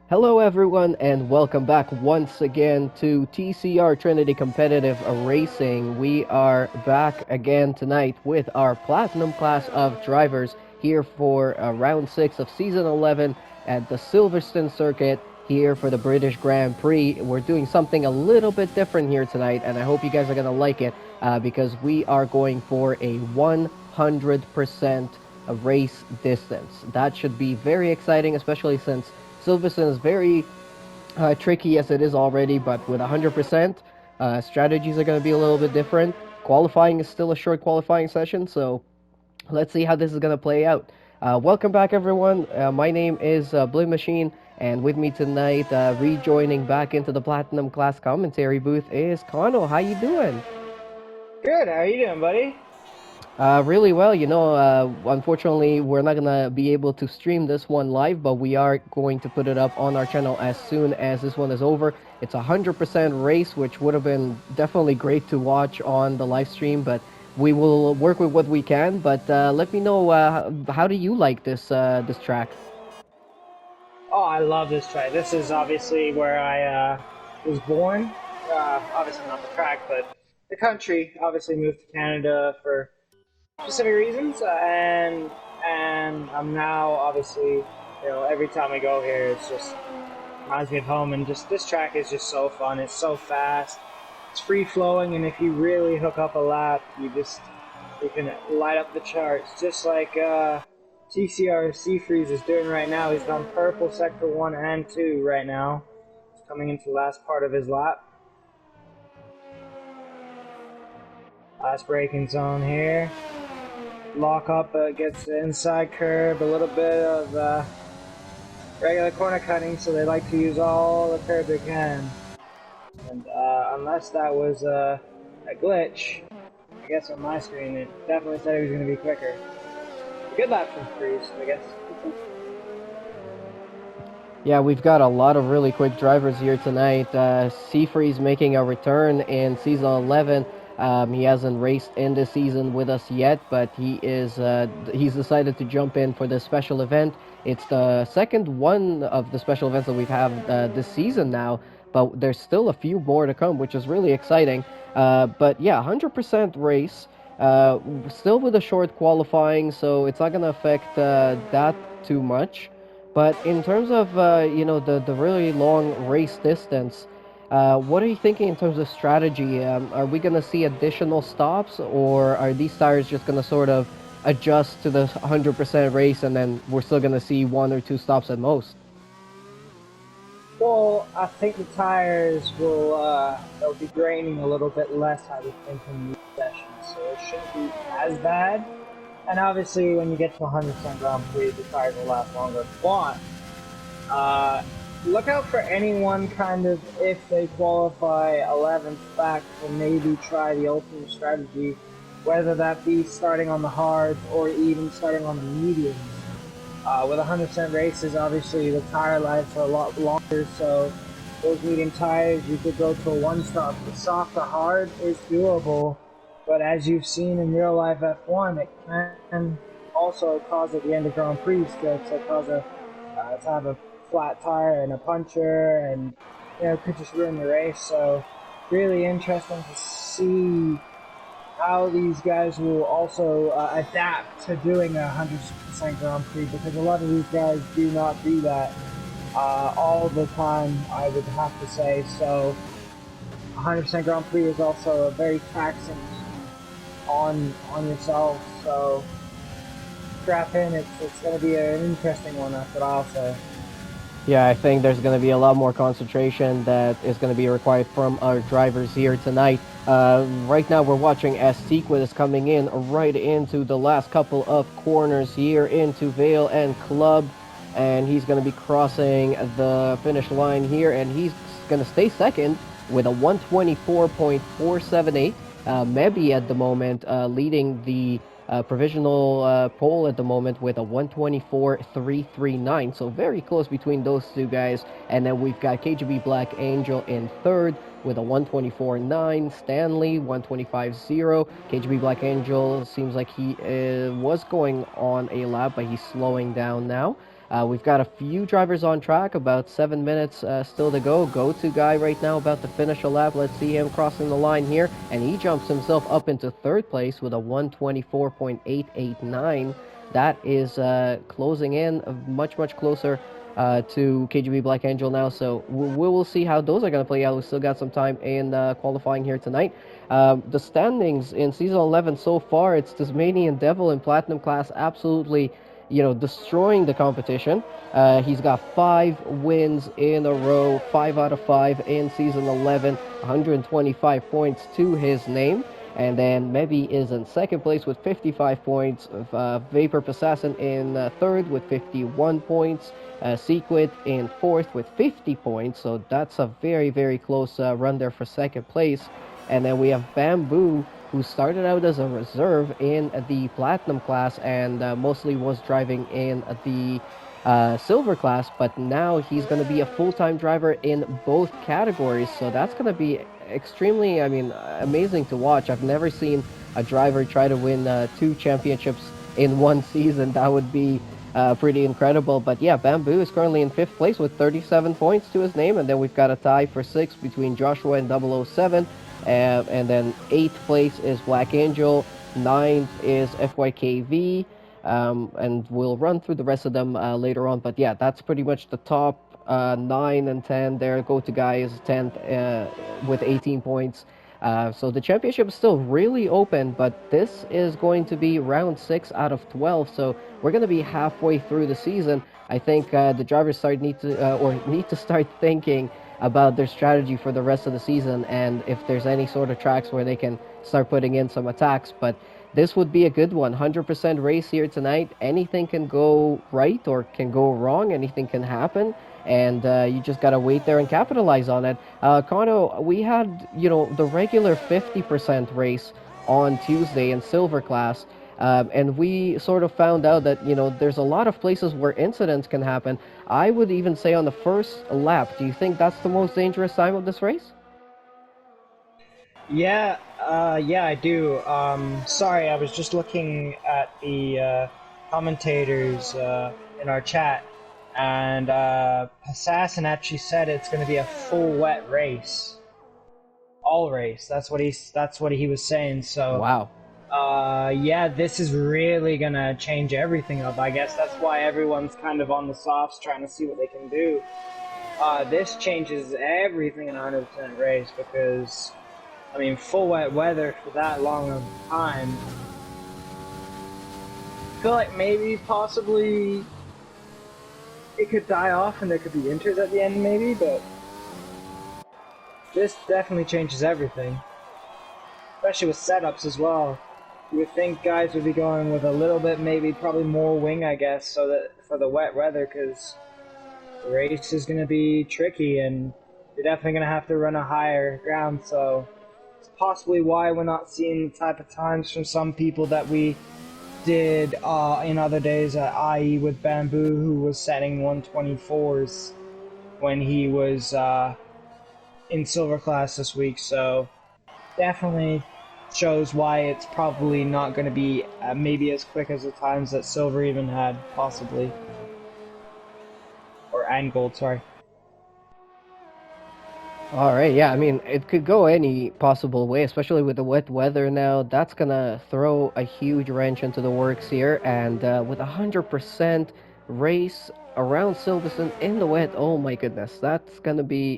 Hello, everyone, and welcome back once again to TCR Trinity Competitive Racing. We are back again tonight with our Platinum class of drivers here for round 6 of season 11 at the Silverstone circuit here for the British Grand Prix. We're doing something a little bit different here tonight, and I hope you guys are going to like it because we are going for a 100% race distance. That should be very exciting, especially since Silverstone is very tricky as it is already, but with 100%, strategies are going to be a little bit different. Qualifying is still a short qualifying session, so let's see how this is going to play out. Welcome back, everyone. My name is Blue Machine, and with me tonight, rejoining back into the Platinum Class commentary booth is Kano. How you doing? Good. How are you doing, buddy? Really well. Unfortunately, we're not gonna be able to stream this one live, but we are going to put it up on our channel as soon as this one is over. It's 100% race, which would have been definitely great to watch on the live stream, but we will work with what we can. But let me know how do you like this track? Oh, I love this track. This is obviously where I was born. Obviously not the track, but the country. Obviously moved to Canada for specific reasons, and I'm now obviously every time I go here, it's just reminds me of home. And just this track is just so fun. It's so fast. It's free flowing, and if you really hook up a lap, you can light up the charts, just like TCR Seafreeze is doing right now. He's on purple sector 1 and 2 right now. He's coming into the last part of his lap. Last braking zone here. Lock up gets the inside curb, a little bit of regular corner cutting, so they like to use all the curb they can. And unless that was a glitch, I guess on my screen it definitely said it was going to be quicker. Good lap from Freeze, I guess. Yeah, we've got a lot of really quick drivers here tonight. Seafreeze making a return in season 11. He hasn't raced in this season with us yet, but he's decided to jump in for this special event. It's the second one of the special events that we've had this season now, but there's still a few more to come, which is really exciting. But yeah, 100% race. Still with a short qualifying, so it's not going to affect that too much. But in terms of the really long race distance, what are you thinking in terms of strategy? Are we going to see additional stops, or are these tires just going to sort of adjust to the 100% race, and then we're still going to see one or two stops at most? Well, I think the tires will they'll be draining a little bit less, I would think, in these sessions, so it shouldn't be as bad. And obviously, when you get to 100% Grand Prix, the tires will last longer. But look out for anyone kind of, if they qualify 11th back, to maybe try the ultimate strategy, whether that be starting on the hards or even starting on the mediums. With 100% races, obviously the tire lives are a lot longer, so those medium tires, you could go to a one-stop. The soft to hard is doable, but as you've seen in real life F1, it can also cause at the end of Grand Prix to cause to have a flat tire and a puncture, and it could just ruin the race. So really interesting to see how these guys will also adapt to doing a 100% Grand Prix, because a lot of these guys do not do that all the time, I would have to say. So 100% Grand Prix is also very taxing on yourself. So strap in. It's going to be an interesting one. That's what I'll say. Yeah, I think there's going to be a lot more concentration that is going to be required from our drivers here tonight. Right now, we're watching as Sequid is coming in right into the last couple of corners here into Vale and Club, and he's going to be crossing the finish line here, and he's going to stay second with a 124.478. Maybe at the moment leading the provisional pole at the moment with a 124.339. So very close between those two guys. And then we've got KGB Black Angel in third with a 124.9. Stanley 125.0. KGB Black Angel seems like he was going on a lap, but he's slowing down now. We've got a few drivers on track, about 7 minutes still to go. Go-to guy right now about to finish a lap. Let's see him crossing the line here, and he jumps himself up into third place with a 124.889. That is closing in much, much closer to KGB Black Angel now. So we will see how those are going to play out. We still got some time in qualifying here tonight. The standings in season 11 so far, it's Tasmanian Devil in Platinum class, absolutely, destroying the competition. He's got 5 wins in a row, 5 out of 5 in season 11, 125 points to his name. And then Mebi is in second place with 55 points. Vapor Assassin in third with 51 points. Sequid in fourth with 50 points. So that's a very, very close run there for second place. And then we have Bamboo, who started out as a reserve in the Platinum class and mostly was driving in the Silver class, but now he's going to be a full-time driver in both categories. So that's going to be extremely, amazing to watch. I've never seen a driver try to win 2 championships in one season. That would be pretty incredible. But yeah, Bamboo is currently in fifth place with 37 points to his name, and then we've got a tie for sixth between Joshua and 007. And then eighth place is Black Angel, ninth is FYKV, and we'll run through the rest of them later on. But yeah, that's pretty much the top 9 and 10 there. Go-to guy is 10th with 18 points. So the championship is still really open, but this is going to be round 6 out of 12. So we're going to be halfway through the season. I think the drivers need to start thinking about their strategy for the rest of the season, and if there's any sort of tracks where they can start putting in some attacks. But this would be a good one. 100% race here tonight. Anything can go right or can go wrong. Anything can happen, and you just gotta wait there and capitalize on it. Kano, we had the regular 50% race on Tuesday in Silver class. And we sort of found out that there's a lot of places where incidents can happen. I would even say on the first lap. Do you think that's the most dangerous time of this race? Yeah, I do. Sorry, I was just looking at the commentators in our chat, and Assassin actually said it's going to be a full wet race, all race. That's what he was saying. So Wow. yeah, this is really gonna change everything up. I guess that's why everyone's kind of on the softs trying to see what they can do. This changes everything in a 100% race because, full wet weather for that long of time. I feel like maybe, possibly, it could die off and there could be inters at the end, maybe, but this definitely changes everything. Especially with setups as well. You would think guys would be going with a little bit, maybe probably more wing, I guess, so that for the wet weather, because the race is going to be tricky and you're definitely going to have to run a higher ground. So it's possibly why we're not seeing the type of times from some people that we did in other days, i.e. with Bamboo, who was setting 124s when he was in Silver class this week. So definitely shows why it's probably not going to be maybe as quick as the times that Silver even had, possibly. And Gold, sorry. All right, yeah, it could go any possible way, especially with the wet weather now. That's gonna throw a huge wrench into the works here, and with 100% race around Silverstone in the wet, oh my goodness, that's gonna be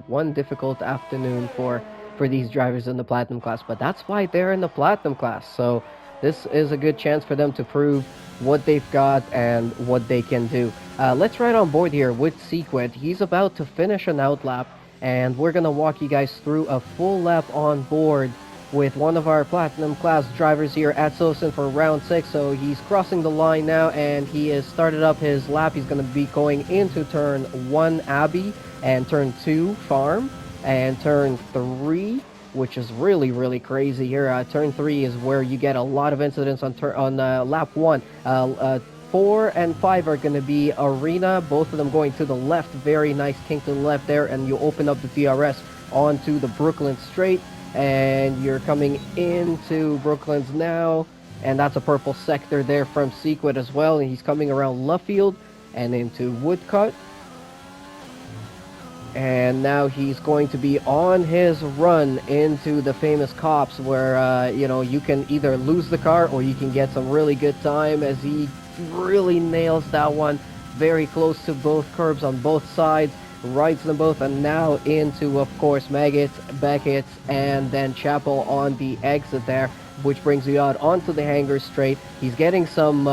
one difficult afternoon for these drivers in the Platinum class. But that's why they're in the Platinum class, so this is a good chance for them to prove what they've got and what they can do. Let's ride on board here with Sequid. He's about to finish an outlap, and we're gonna walk you guys through a full lap on board with one of our Platinum class drivers here at Silverstone for round 6. So he's crossing the line now, and he has started up his lap. He's gonna be going into turn 1 Abbey, and turn 2 Farm, and turn 3, which is really, really crazy here. Turn 3 is where you get a lot of incidents on lap 1. 4 and 5 are going to be Arena, both of them going to the left. Very nice kink to the left there, and you open up the DRS onto the Brooklyn Straight, and you're coming into Brooklands now, and that's a purple sector there from Sequid as well, and he's coming around Luffield, and into Woodcut. And now he's going to be on his run into the famous cops where, you can either lose the car or you can get some really good time as he really nails that one very close to both curbs on both sides, rides them both, and now into, of course, Maggots, Beckett's, and then Chapel on the exit there, which brings you out onto the hangar straight. He's getting some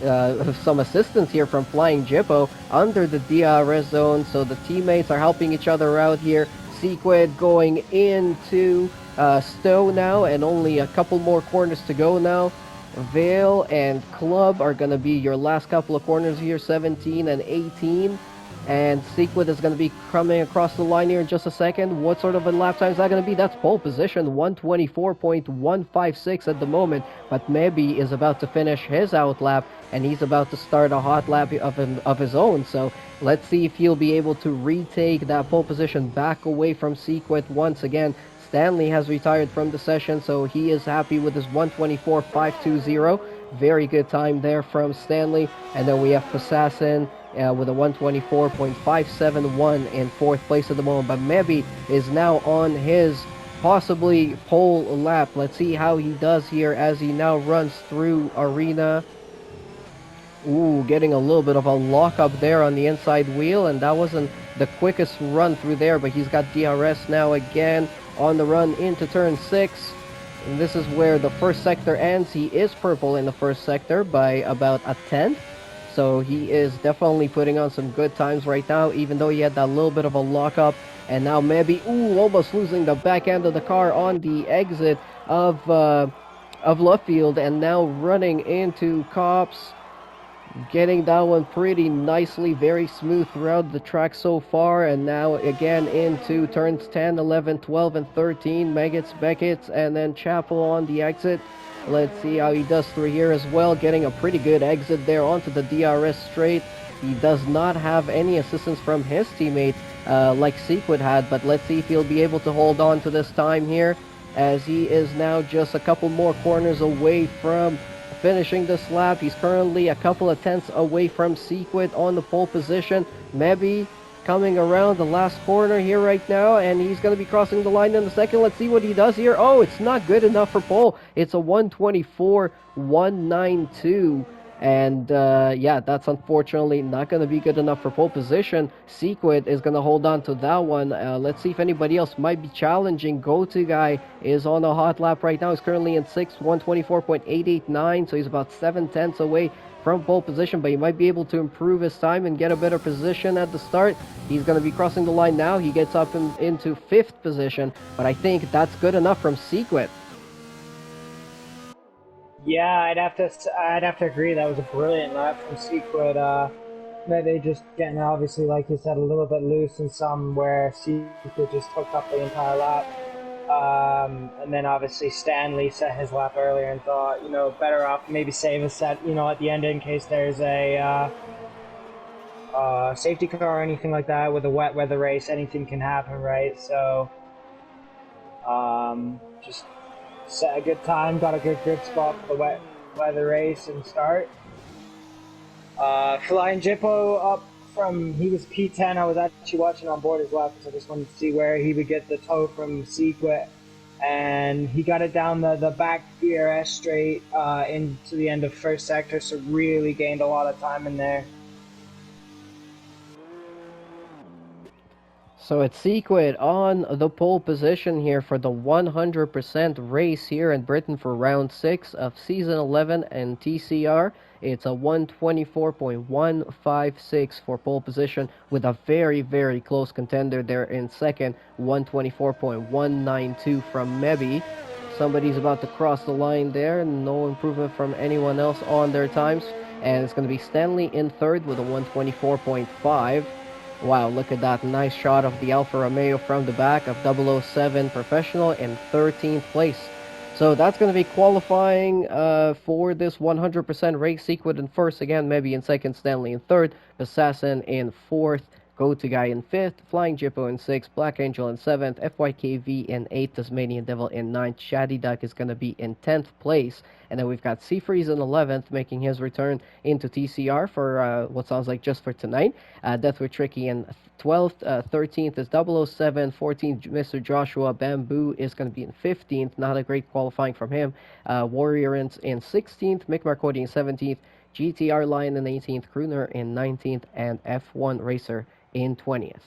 assistance here from Flying Jippo under the DRS zone, so the teammates are helping each other out here. Sequid going into Stowe now, and only a couple more corners to go now. Vale and Club are going to be your last couple of corners here, 17 and 18. And Sequid is going to be coming across the line here in just a second. What sort of a lap time is that going to be? That's pole position, 124.156 at the moment. But Mebi is about to finish his out lap, and he's about to start a hot lap of his own. So let's see if he'll be able to retake that pole position back away from Sequid once again. Stanley has retired from the session, so he is happy with his 124.520. Very good time there from Stanley. And then we have Assassin with a 124.571 in fourth place at the moment. But Mebi is now on his possibly pole lap. Let's see how he does here as he now runs through Arena. Ooh, getting a little bit of a lockup there on the inside wheel, and that wasn't the quickest run through there, but he's got DRS now again on the run into turn 6. And this is where the first sector ends. He is purple in the first sector by about a tenth. So he is definitely putting on some good times right now, even though he had that little bit of a lockup. And now maybe, almost losing the back end of the car on the exit of Luffield, and now running into cops. Getting that one pretty nicely, very smooth throughout the track so far, and now again into turns 10, 11, 12, and 13. Maggots, Beckett's, and then Chapel on the exit. Let's see how he does through here as well, getting a pretty good exit there onto the DRS straight. He does not have any assistance from his teammate like Sequid had, but let's see if he'll be able to hold on to this time here, as he is now just a couple more corners away from finishing this lap. He's currently a couple of tenths away from Sequid on the pole position. Mebi coming around the last corner here right now, and he's going to be crossing the line in a second. Let's see what he does here. Oh, it's not good enough for pole. It's a 124.192. And yeah, that's unfortunately not going to be good enough for pole position. Sequid is going to hold on to that one. Let's see if anybody else might be challenging. Go-to guy is on a hot lap right now. He's currently in 6th, 124.889, so he's about 7 tenths away from pole position, but he might be able to improve his time and get a better position at the start. He's going to be crossing the line now. He gets up into 5th position, but I think that's good enough from Sequid. Yeah, I'd have to agree. That was a brilliant lap from Sequid. They just getting obviously, like you said, a little bit loose in some where Sequid just took up the entire lap. And then obviously Stanley set his lap earlier and thought, better off maybe save a set, at the end in case there's a safety car or anything like that with a wet weather race. Anything can happen, right? So, just set a good time, got a good grid spot for the wet weather race and start. Flying Jippo up from, he was P10. I was actually watching on board as well because I just wanted to see where he would get the tow from Sequid. And he got it down the back DRS straight into the end of first sector, so really gained a lot of time in there. So it's Sequid on the pole position here for the 100% race here in Britain for round 6 of season 11 and TCR. It's a 124.156 for pole position with a very, very close contender there in second, 124.192 from Mebi. Somebody's about to cross the line there. No improvement from anyone else on their times. And it's going to be Stanley in third with a 124.5. Wow, look at that nice shot of the Alfa Romeo from the back of 007 Professional in 13th place. So that's going to be qualifying for this 100% race. Sequid in first, again, maybe in second, Stanley in third, Assassin in fourth, Go To Guy in 5th, Flying Jippo in 6th, Black Angel in 7th, FYKV in 8th, Tasmanian Devil in 9th, Shaddy Duck is going to be in 10th place, and then we've got Seafreeze in 11th, making his return into TCR for what sounds like just for tonight. Death with Tricky in 12th, 13th is 007, 14th Mr. Joshua Bamboo is going to be in 15th, not a great qualifying from him. Warrior in 16th, Mick Marcotti in 17th, GTR Lion in 18th, Crooner in 19th, and F1 Racer in 20th.